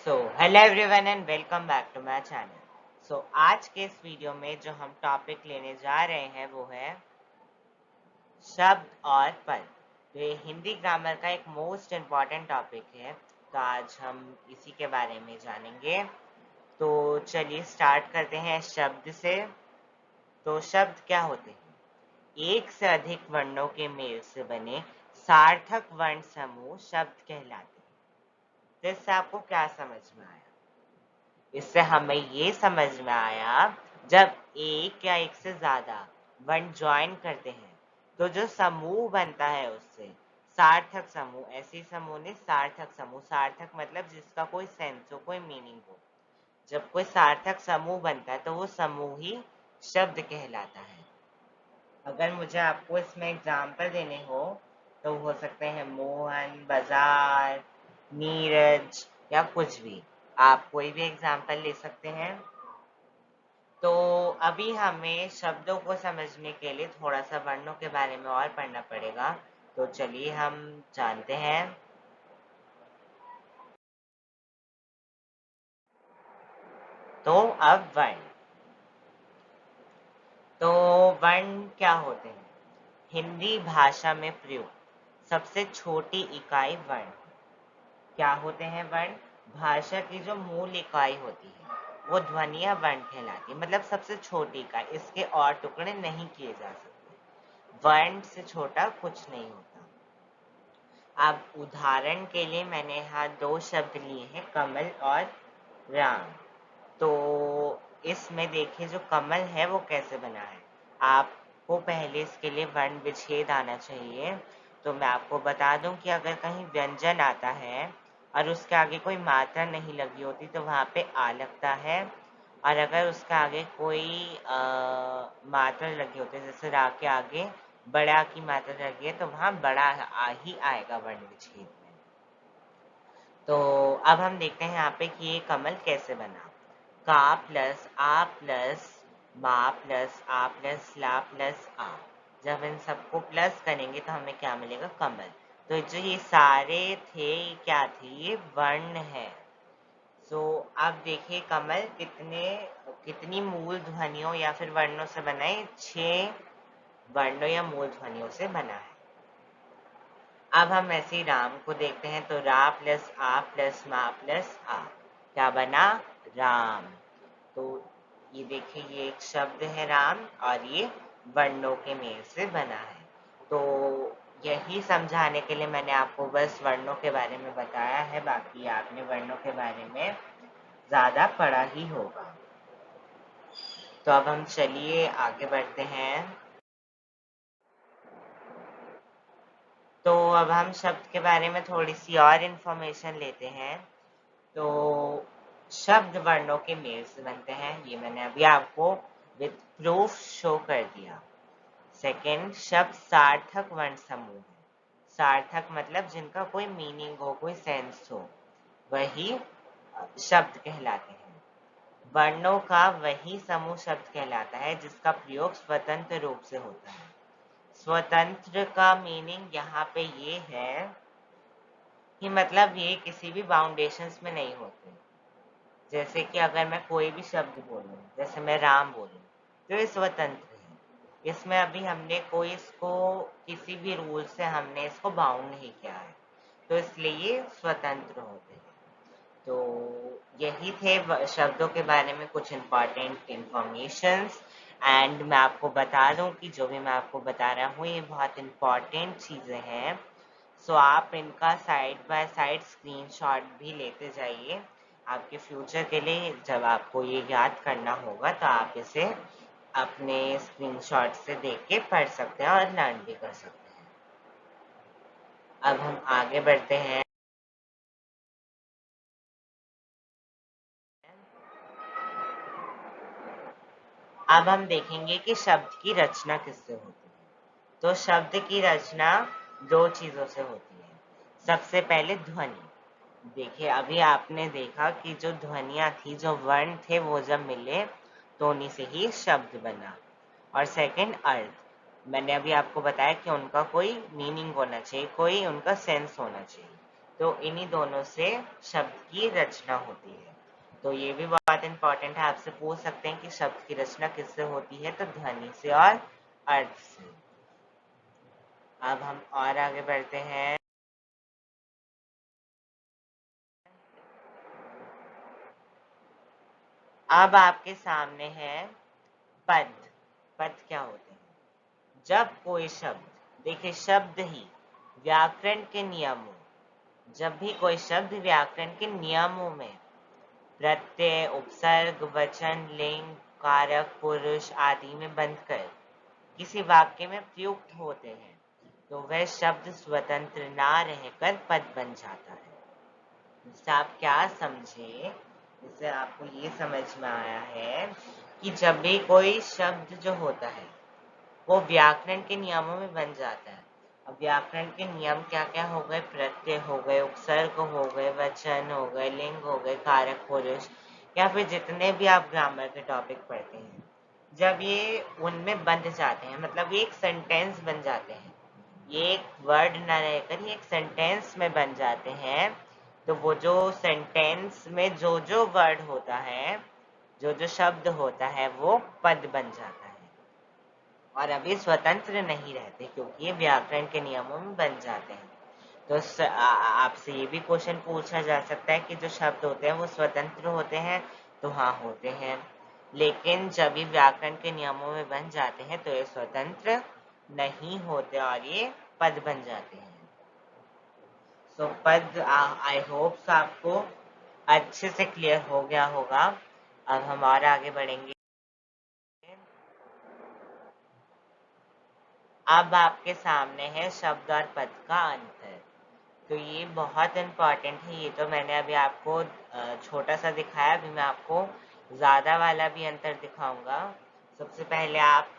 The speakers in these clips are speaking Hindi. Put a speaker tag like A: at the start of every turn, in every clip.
A: Hello everyone and welcome back to my channel. आज के इस वीडियो में जो हम टॉपिक लेने जा रहे हैं वो है शब्द और पद। तो ये हिंदी ग्रामर का एक मोस्ट इम्पॉर्टेंट टॉपिक है, तो आज हम इसी के बारे में जानेंगे। तो चलिए स्टार्ट करते हैं शब्द से। तो शब्द क्या होते हैं? एक से अधिक वर्णों के मेल से बने सार्थक वर्ण समूह शब्द कहलाते हैं। तो इससे आपको क्या समझ में आया? इससे हमें ये समझ में आया, जब एक या एक से ज्यादा वर्ण ज्वाइन करते हैं तो जो समूह बनता है उससे सार्थक समूह, ऐसे समूह ने सार्थक समूह, सार्थक मतलब जिसका कोई सेंस हो, कोई मीनिंग हो। जब कोई सार्थक समूह बनता है तो वो समूह ही शब्द कहलाता है। अगर मुझे आपको इसमें एग्जाम्पल देने हो तो हो सकते हैं मोहन, बाजार, नीरज या कुछ भी। आप कोई भी एग्जाम्पल ले सकते हैं। तो अभी हमें शब्दों को समझने के लिए थोड़ा सा वर्णों के बारे में और पढ़ना पड़ेगा। तो चलिए हम जानते हैं। तो अब वर्ण, तो वर्ण क्या होते हैं? हिंदी भाषा में प्रयुक्त सबसे छोटी इकाई वर्ण। क्या होते हैं वर्ण? भाषा की जो मूल इकाई होती है वो ध्वनियां वर्ण कहलाती है, मतलब सबसे छोटी इकाई। इसके और टुकड़े नहीं किए जा सकते। वर्ण से छोटा कुछ नहीं होता। अब उदाहरण के लिए मैंने यहाँ दो शब्द लिए हैं, कमल और राम। तो इसमें देखिए जो कमल है वो कैसे बना है। आपको पहले इसके लिए वर्ण विच्छेद आना चाहिए। तो मैं आपको बता दूं कि अगर कहीं व्यंजन आता है और उसके आगे कोई मात्रा नहीं लगी होती तो वहाँ पे आ लगता है। और अगर उसके आगे कोई मात्रा लगी होती है, जैसे रा के आगे बड़ा की मात्रा लगी है, तो वहाँ बड़ा आ ही आएगा वर्ण विच्छेद में। तो अब हम देखते हैं यहाँ पे कि ये कमल कैसे बना। का प्लस आ प्लस मा प्लस आ प्लस ला प्लस आ। जब इन सबको प्लस करेंगे तो हमें क्या मिलेगा? कमल। तो जो ये सारे थे, ये क्या थे? ये वर्ण है। अब देखिए कमल कितनी मूल ध्वनियों या फिर वर्णों से बना है? 6 वर्णों या मूल ध्वनियों से बना है। अब हम ऐसे ही राम को देखते हैं। तो रा प्लस आ प्लस मा प्लस आ, क्या बना? राम। तो ये देखिए ये एक शब्द है राम और ये वर्णों के मेल से बना है। तो यही समझाने के लिए मैंने आपको बस वर्णों के बारे में बताया है, बाकी आपने वर्णों के बारे में ज्यादा पढ़ा ही होगा। तो अब हम चलिए आगे बढ़ते हैं। तो अब हम शब्द के बारे में थोड़ी सी और इन्फॉर्मेशन लेते हैं। तो शब्द वर्णों के मेल से बनते हैं, ये मैंने अभी आपको विद प्रूफ शो कर दिया। सेकंड, शब्द सार्थक वर्ण समूह है। सार्थक मतलब जिनका कोई मीनिंग हो, कोई सेंस हो, वही शब्द कहलाते हैं। वर्णों का वही समूह शब्द कहलाता है जिसका प्रयोग स्वतंत्र रूप से होता है। स्वतंत्र का मीनिंग यहाँ पे ये है कि मतलब ये किसी भी बाउंडेशंस में नहीं होते। जैसे कि अगर मैं कोई भी शब्द बोलूं, जैसे मैं राम बोलूं, तो ये स्वतंत्र है। इसमें अभी हमने कोई इसको किसी भी रूल से हमने इसको बाउंड नहीं किया है, तो इसलिए ये स्वतंत्र होते हैं। तो यही थे शब्दों के बारे में कुछ इम्पॉर्टेंट इंफॉर्मेशंस। एंड मैं आपको बता दूं कि जो भी मैं आपको बता रहा हूँ ये बहुत इम्पॉर्टेंट चीज़ें हैं। आप इनका साइड बाय साइड स्क्रीनशॉट भी लेते जाइए। आपके फ्यूचर के लिए जब आपको ये याद करना होगा तो आप इसे अपने स्क्रीनशॉट से देख के पढ़ सकते हैं और लर्न भी कर सकते हैं। अब हम आगे बढ़ते हैं। अब हम देखेंगे कि शब्द की रचना किससे होती है। तो शब्द की रचना दो चीजों से होती है। सबसे पहले ध्वनि। देखिए अभी आपने देखा कि जो ध्वनियां थी, जो वर्ण थे, वो जब मिले तो उन्हीं से ही शब्द बना। और सेकंड, अर्थ। मैंने अभी आपको बताया कि उनका कोई मीनिंग होना चाहिए, कोई उनका सेंस होना चाहिए। तो इन्हीं दोनों से शब्द की रचना होती है। तो ये भी बहुत इंपॉर्टेंट है, आपसे पूछ सकते हैं कि शब्द की रचना किससे होती है, तो ध्वनि से और अर्थ से। अब हम और आगे बढ़ते हैं। अब आपके सामने है पद। पद क्या होते हैं? जब कोई शब्द, देखिए शब्द ही व्याकरण के नियमों, जब भी कोई शब्द व्याकरण के नियमों में प्रत्यय, उपसर्ग, वचन, लिंग, कारक, पुरुष आदि में बंधकर किसी वाक्य में प्रयुक्त होते हैं, तो वह शब्द स्वतंत्र ना रहकर पद बन जाता है। इससे आप क्या समझे? इससे आपको ये समझ में आया है कि जब भी कोई शब्द जो होता है वो व्याकरण के नियमों में बन जाता है। अब व्याकरण के नियम क्या क्या हो गए? प्रत्यय हो गए, उपसर्ग हो गए, वचन हो गए, लिंग हो गए, कारक, पुरुष, या फिर जितने भी आप ग्रामर के टॉपिक पढ़ते हैं, जब ये उनमें बंध जाते हैं, मतलब ये एक सेंटेंस बन जाते हैं, ये एक वर्ड ना रहकर ये एक सेंटेंस में बन जाते हैं, तो वो जो सेंटेंस में जो जो वर्ड होता है, जो जो शब्द होता है, वो पद बन जाता है और अभी स्वतंत्र नहीं रहते, क्योंकि ये व्याकरण के नियमों में बन जाते हैं। तो आपसे ये भी क्वेश्चन पूछा जा सकता है कि जो शब्द होते हैं वो स्वतंत्र होते हैं, तो हाँ होते हैं, लेकिन जब ये व्याकरण के नियमों में बन जाते हैं तो ये स्वतंत्र नहीं होते और ये पद बन जाते हैं। सो पद, आई होप आपको अच्छे से क्लियर हो गया होगा। अब हम और आगे बढ़ेंगे। अब आपके सामने है शब्द और पद का अंतर। तो ये बहुत इम्पॉर्टेंट है। ये तो मैंने अभी आपको छोटा सा दिखाया, अभी मैं आपको ज़्यादा वाला भी अंतर दिखाऊंगा। सबसे पहले आप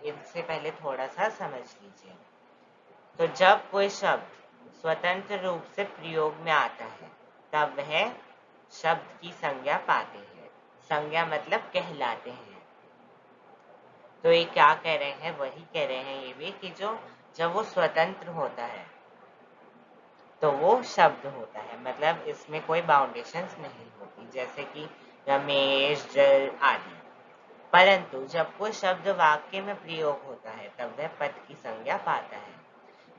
A: इनसे पहले थोड़ा सा समझ लीजिए। तो जब कोई शब्द स्वतंत्र रूप से प्रयोग में आता है, तब वह शब्द की संज्ञा पाते हैं। संज्ञा मतलब कहलाते हैं। तो ये क्या कह रहे हैं? वही कह रहे हैं ये भी कि जो जब वो स्वतंत्र होता है तो वो शब्द होता है, मतलब इसमें कोई बाउंडेशंस नहीं होती, जैसे कि रमेश, जल आदि। परंतु जब कोई शब्द वाक्य में प्रयोग होता है तब वह पद की संज्ञा पाता है।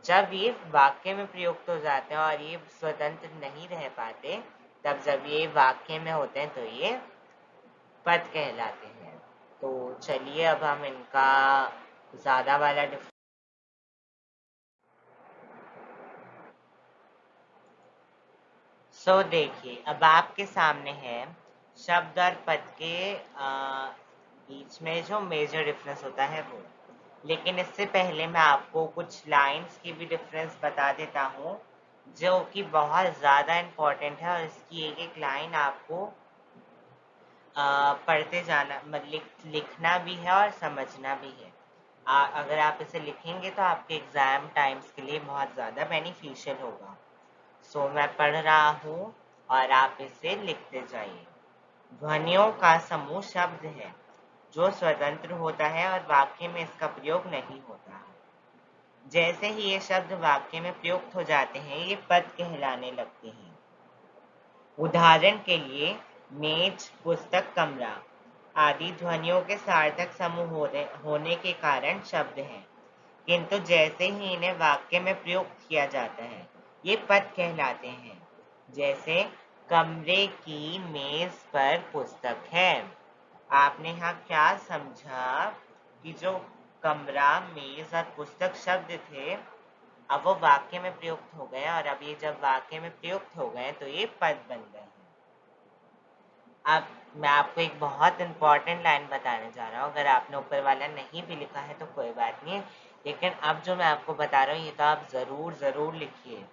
A: जब ये वाक्य में प्रयुक्त हो जाते हैं और ये स्वतंत्र नहीं रह पाते, तब जब ये वाक्य में होते हैं तो ये पद कहलाते हैं। तो चलिए अब हम इनका ज्यादा वाला देखिए, अब आपके सामने है शब्द और पद के बीच में जो मेजर डिफरेंस होता है वो। लेकिन इससे पहले मैं आपको कुछ लाइंस की भी डिफरेंस बता देता हूँ, जो कि बहुत ज़्यादा इम्पोर्टेंट है और इसकी एक एक लाइन आपको पढ़ते जाना, मतलब लिखना भी है और समझना भी है। अगर आप इसे लिखेंगे तो आपके एग्ज़ाम टाइम्स के लिए बहुत ज़्यादा बेनिफिशियल होगा। सो मैं पढ़ रहा हूँ और आप इसे लिखते जाइए। ध्वनियों का समूह शब्द है जो स्वतंत्र होता है और वाक्य में इसका प्रयोग नहीं होता। जैसे ही ये शब्द वाक्य में प्रयुक्त हो जाते हैं, ये पद कहलाने लगते हैं। उदाहरण के लिए मेज, पुस्तक, कमरा आदि ध्वनियों के सार्थक समूह होने के कारण शब्द हैं, किंतु जैसे ही इन्हें वाक्य में प्रयुक्त किया जाता है, ये पद कहलाते हैं। जैसे कमरे की मेज पर पुस्तक है। आपने यहाँ क्या समझा कि जो कमरा, मेज और पुस्तक शब्द थे, अब वो वाक्य में प्रयुक्त हो गए, और अब ये जब वाक्य में प्रयुक्त हो गए तो ये पद बन गए हैं। अब मैं आपको एक बहुत इंपॉर्टेंट लाइन बताने जा रहा हूँ। अगर आपने ऊपर वाला नहीं भी लिखा है तो कोई बात नहीं, लेकिन अब जो मैं आपको बता रहा हूँ ये तो आप ज़रूर ज़रूर लिखिए।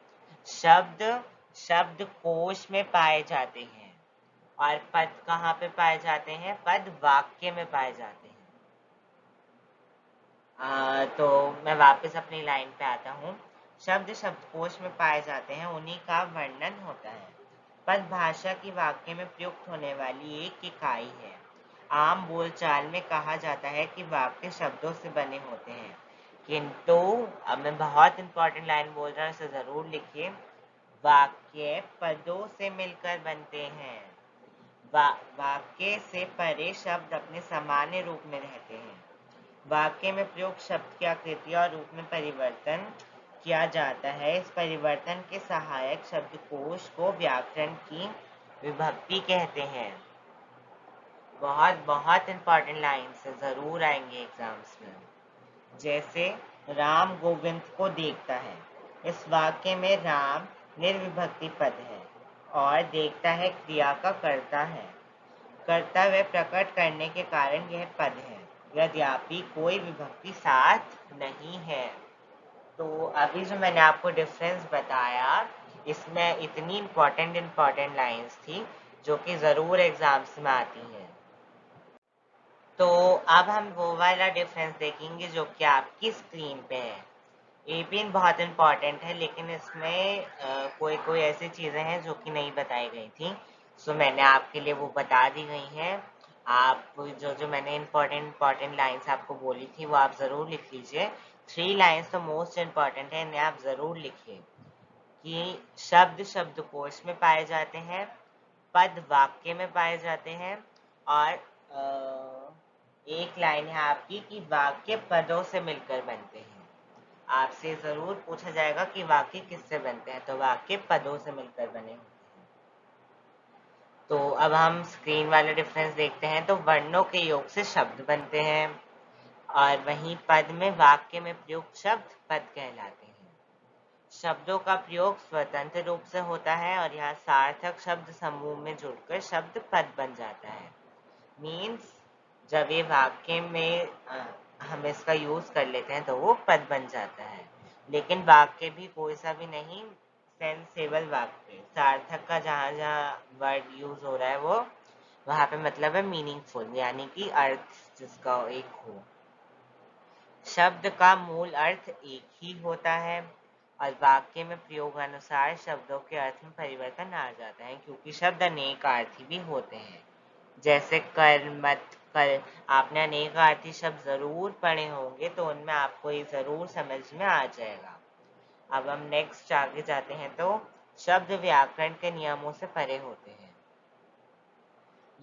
A: शब्द शब्द कोश में पाए जाते हैं और पद कहाँ पे पाए जाते हैं? पद वाक्य में पाए जाते हैं। तो मैं वापस अपनी लाइन पे आता हूँ। शब्द शब्दकोश में पाए जाते हैं, उन्हीं का वर्णन होता है। पद भाषा की वाक्य में प्रयुक्त होने वाली एक इकाई है। आम बोलचाल में कहा जाता है कि वाक्य शब्दों से बने होते हैं, किंतु अब मैं बहुत इंपॉर्टेंट लाइन बोल रहा हूँ, इसे ज़रूर लिखिए। वाक्य पदों से मिलकर बनते हैं। वाक्य से परे शब्द अपने सामान्य रूप में रहते हैं। वाक्य में प्रयुक्त शब्द की आकृति और रूप में परिवर्तन किया जाता है। इस परिवर्तन के सहायक शब्दकोश को व्याकरण की विभक्ति कहते हैं। बहुत बहुत इंपॉर्टेंट लाइन्स है, जरूर आएंगे एग्जाम्स में। जैसे राम गोविंद को देखता है। इस वाक्य में राम निर्विभक्ति पद है और देखता है क्रिया का कर्ता है। कर्तव्य प्रकट करने के कारण यह पद है, यद्यपि कोई विभक्ति साथ नहीं है। तो अभी जो मैंने आपको डिफरेंस बताया, इसमें इतनी इम्पॉर्टेंट लाइंस थी जो कि ज़रूर एग्जाम्स में आती हैं। तो अब हम वो वाला डिफरेंस देखेंगे जो कि आपकी स्क्रीन पे है। एपीएन बहुत इम्पॉर्टेंट है, लेकिन इसमें कोई कोई ऐसी चीज़ें हैं जो कि नहीं बताई गई थी, सो मैंने आपके लिए वो बता दी गई हैं। आप जो जो मैंने इम्पॉर्टेंट लाइंस आपको बोली थी वो आप ज़रूर लिख लीजिए। 3 लाइंस तो मोस्ट इम्पॉर्टेंट है, इन्हें आप ज़रूर लिखिए कि शब्द शब्दकोश में पाए जाते हैं, पद वाक्य में पाए जाते हैं, और एक लाइन है आपकी कि वाक्य पदों से मिलकर बनते हैं। आपसे जरूर पूछा जाएगा कि वाक्य किससे बनते हैं, तो वाक्य पदों से मिलकर बने होते हैं। तो अब हम स्क्रीन वाले डिफरेंस देखते हैं। तो वर्णों के योग से शब्द बनते हैं, और वहीं पद में वाक्य में प्रयुक्त शब्द पद कहलाते हैं। शब्दों का प्रयोग स्वतंत्र रूप से होता है और यहाँ सार्थक शब्द समूह में जुड़कर शब्द पद बन जाता है। मीन्स जब ये वाक्य में हम इसका यूज कर लेते हैं तो वो पद बन जाता है। लेकिन वाक्य भी कोई सा भी नहीं, सेंसेबल वाक्य, सार्थक का जहाँ जहाँ वर्ड यूज हो रहा है वो वहाँ पे मतलब है मीनिंगफुल, यानी कि अर्थ जिसका एक हो। शब्द का मूल अर्थ एक ही होता है और वाक्य में प्रयोग अनुसार शब्दों के अर्थ में परिवर्तन आ जाता है, क्योंकि शब्द अनेकार्थी भी होते हैं। जैसे कर, मत, कल, आपने अनेकार्थी शब्द जरूर पढ़े होंगे, तो उनमें आपको ये जरूर समझ में आ जाएगा। अब हम नेक्स्ट आगे जाते हैं। तो शब्द व्याकरण के नियमों से परे होते हैं।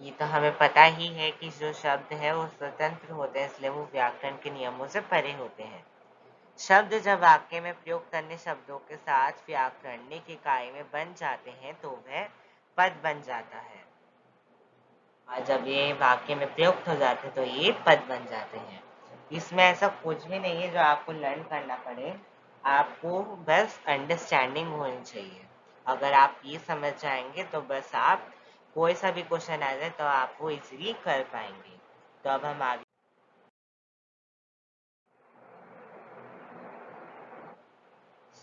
A: ये तो हमें पता ही है कि जो शब्द है वो स्वतंत्र होते हैं, इसलिए वो व्याकरण के नियमों से परे होते हैं। शब्द जब वाक्य में प्रयोग करने शब्दों के साथ व्याकरणिक इकाई में बन जाते हैं तो वह पद बन जाता है, और जब ये वाक्य में प्रयुक्त हो जाते हैं तो ये पद बन जाते हैं। इसमें ऐसा कुछ भी नहीं है जो आपको लर्न करना पड़े, आपको बस अंडरस्टैंडिंग होनी चाहिए। अगर आप ये समझ जाएंगे तो बस आप कोई सा भी क्वेश्चन आ जाए तो आप वो इजीली कर पाएंगे। तो अब हम आगे।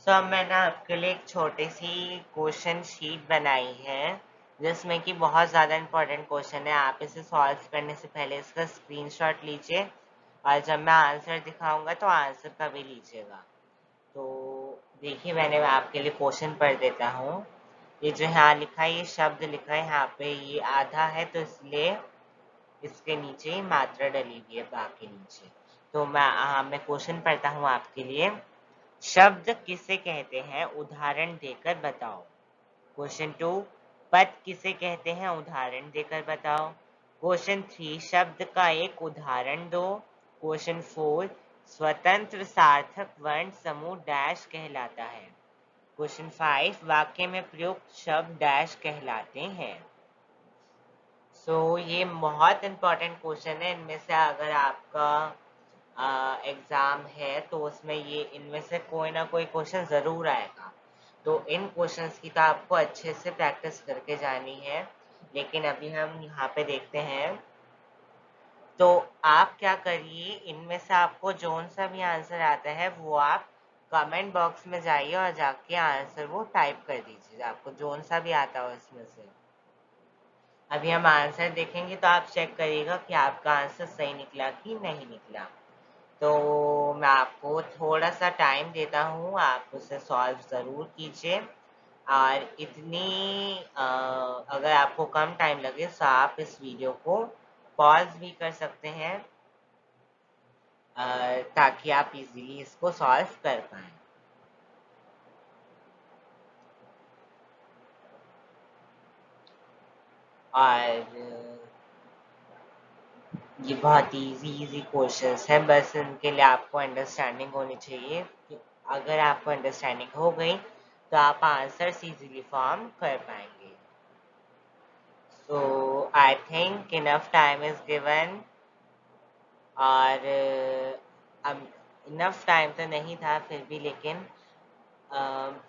A: अब मैंने आपके लिए एक छोटी सी क्वेश्चन शीट बनाई है जिसमें कि बहुत ज़्यादा इंपॉर्टेंट क्वेश्चन है। आप इसे सॉल्व करने से पहले इसका स्क्रीनशॉट लीजिए, और जब मैं आंसर दिखाऊंगा तो आंसर का भी लीजिएगा। तो देखिए, मैंने आपके लिए क्वेश्चन पढ़ देता हूँ। ये जो यहाँ लिखा है, ये शब्द लिखा है यहाँ पे, ये आधा है तो इसलिए इसके नीचे ही मात्रा डली हुई है बाकी नीचे। तो मैं क्वेश्चन पढ़ता हूँ आपके लिए। शब्द किसे कहते हैं, उदाहरण देकर बताओ। क्वेश्चन 2, पद किसे कहते हैं, उदाहरण देकर बताओ। क्वेश्चन 3, शब्द का एक उदाहरण दो। क्वेश्चन 4, स्वतंत्र सार्थक वर्ण समूह डैश कहलाता है। क्वेश्चन 5, वाक्य में प्रयुक्त शब्द डैश कहलाते हैं। ये बहुत इंपॉर्टेंट क्वेश्चन है। इनमें से अगर आपका एग्जाम है तो उसमें ये इनमें से कोई ना कोई क्वेश्चन ज़रूर आएगा। तो इन क्वेश्चंस की तो आपको अच्छे से प्रैक्टिस करके जानी है। लेकिन अभी हम यहाँ पे देखते हैं। तो आप क्या करिए, इनमें से आपको जोन सा भी आंसर आता है वो आप कमेंट बॉक्स में जाइए और जाके आंसर वो टाइप कर दीजिए, आपको जोन सा भी आता हो इसमें से। अभी हम आंसर देखेंगे तो आप चेक करिएगा कि आपका आंसर सही निकला कि नहीं निकला। तो मैं आपको थोड़ा सा टाइम देता हूँ, आप उसे सॉल्व ज़रूर कीजिए। और अगर आपको कम टाइम लगे तो आप इस वीडियो को पॉज भी कर सकते हैं, ताकि आप इजीली इसको सॉल्व कर पाएँ। और ये बहुत इजी क्वेश्चंस है, बस इनके लिए आपको अंडरस्टैंडिंग होनी चाहिए। अगर आपको अंडरस्टैंडिंग हो गई तो आप आंसर्स इजीली फॉर्म कर पाएंगे। So I think enough time is given, और अब इनफ टाइम तो नहीं था फिर भी, लेकिन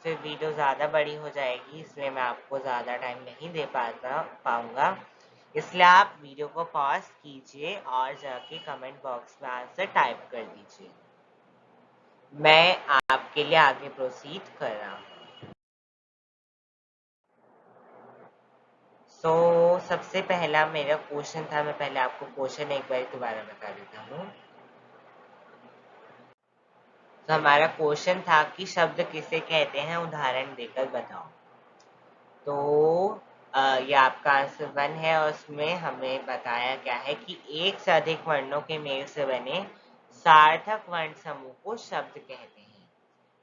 A: फिर वीडियो ज़्यादा बड़ी हो जाएगी, इसलिए मैं आपको ज़्यादा टाइम नहीं दे पाऊँगा। इसलिए आप वीडियो को पॉज कीजिए और जाके कमेंट बॉक्स में आंसर टाइप कर दीजिए। मैं आपके लिए आगे प्रोसीड कर रहा हूँ। सबसे पहला मेरा क्वेश्चन था, मैं पहले आपको क्वेश्चन एक बार दोबारा बता देता हूँ। तो हमारा क्वेश्चन था कि शब्द किसे कहते हैं, उदाहरण देकर बताओ। तो ये आपका आंसर 1 है, और उसमें हमें बताया गया है कि एक से अधिक वर्णों के मेल से बने सार्थक वर्ण समूह को शब्द कहते हैं।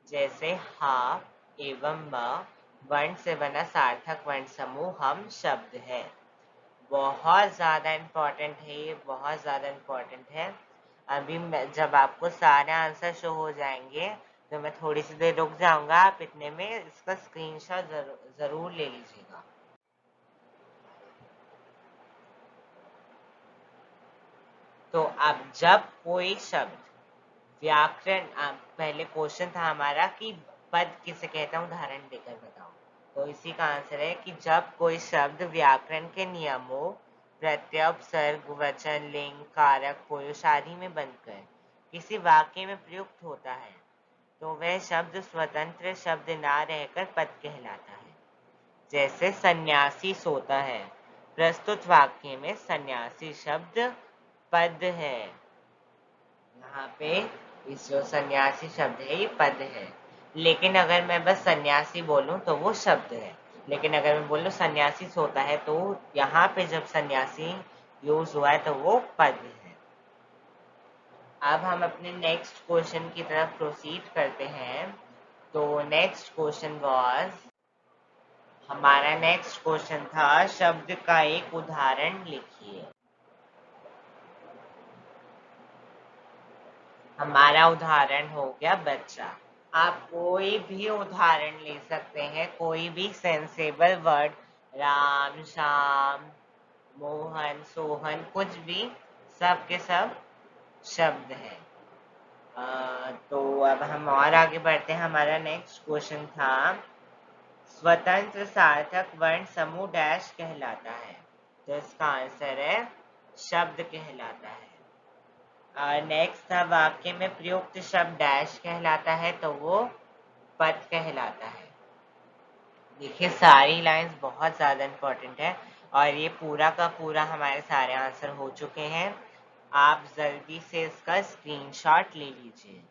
A: जैसे हा एवं म वर्ण से बना सार्थक वर्ण समूह हम शब्द है। बहुत ज़्यादा इम्पोर्टेंट है ये, बहुत ज़्यादा इम्पोर्टेंट है। अभी जब आपको सारे आंसर शो हो जाएंगे तो मैं थोड़ी सी देर रुक जाऊंगा, आप इतने में इसका स्क्रीनशॉट जरूर ले लीजिएगा। तो अब जब कोई शब्द व्याकरण, पहले क्वेश्चन था हमारा कि पद किसे कहता हूँ, उदाहरण देकर बताओ। तो इसी का आंसर है कि जब कोई शब्द व्याकरण के नियमों प्रत्यय, उपसर्ग, वचन, लिंग, कारक, पुरुष आदि में बनकर किसी वाक्य में प्रयुक्त होता है तो वह शब्द स्वतंत्र शब्द ना रहकर पद कहलाता है। जैसे सन्यासी सोता है, प्रस्तुत वाक्य में सन्यासी शब्द पद है। यहाँ पे इस जो सन्यासी शब्द है ये पद है, लेकिन अगर मैं बस सन्यासी बोलूं तो वो शब्द है। लेकिन अगर मैं बोलूं सन्यासी सोता है तो यहाँ पे जब सन्यासी यूज हुआ है तो वो पद है। अब हम अपने नेक्स्ट क्वेश्चन की तरफ प्रोसीड करते हैं। तो नेक्स्ट क्वेश्चन वाज, हमारा नेक्स्ट क्वेश्चन था शब्द का एक उदाहरण लिखिए। हमारा उदाहरण हो गया बच्चा। आप कोई भी उदाहरण ले सकते हैं, कोई भी सेंसेबल वर्ड, राम, श्याम, मोहन, सोहन, कुछ भी, सब के सब शब्द है। तो अब हम और आगे बढ़ते हैं। हमारा नेक्स्ट क्वेश्चन था स्वतंत्र सार्थक वर्ण समूह डैश कहलाता है। तो इसका आंसर है शब्द कहलाता है। नेक्स्ट था वाक्य में प्रयुक्त शब्द डैश कहलाता है, तो वो पद कहलाता है। देखिए सारी लाइंस बहुत ज़्यादा इम्पोर्टेंट है, और ये पूरा का पूरा हमारे सारे आंसर हो चुके हैं। आप जल्दी से इसका स्क्रीनशॉट ले लीजिए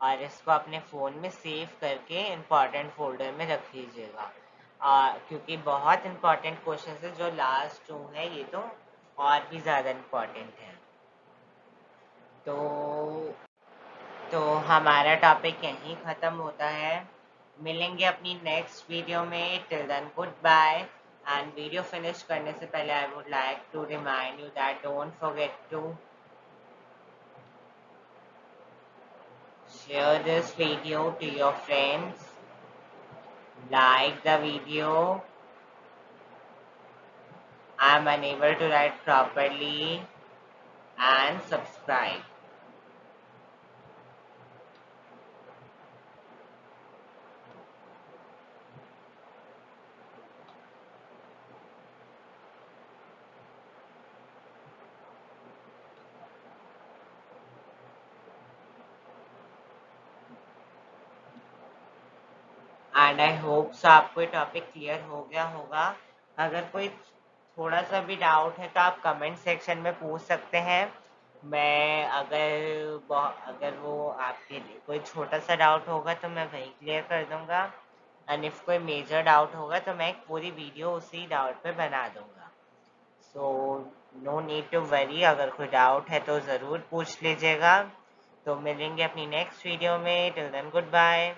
A: और इसको अपने फ़ोन में सेव करके इम्पॉर्टेंट फोल्डर में रख लीजिएगा, क्योंकि बहुत इम्पॉर्टेंट क्वेश्चन है। जो लास्ट 2 है ये तो और भी ज़्यादा इम्पॉर्टेंट है। तो हमारा टॉपिक यहीं ख़त्म होता है। मिलेंगे अपनी नेक्स्ट वीडियो में। Till then good bye. And video finish करने से पहले I would like to remind you that don't forget to share this video to your friends, like the video. I am unable to write properly, and subscribe. And I hope so आपको टॉपिक क्लियर हो गया होगा। अगर कोई थोड़ा सा भी डाउट है तो आप कमेंट सेक्शन में पूछ सकते हैं। मैं अगर वो आपके लिए कोई छोटा सा डाउट होगा तो मैं वही क्लियर कर दूंगा, एंड इफ कोई मेजर डाउट होगा तो मैं एक पूरी वीडियो उसी डाउट पे बना दूंगा। So no need to worry, अगर कोई डाउट है तो ज़रूर पूछ लीजिएगा। तो मिलेंगे अपनी नेक्स्ट वीडियो में। Till then good bye.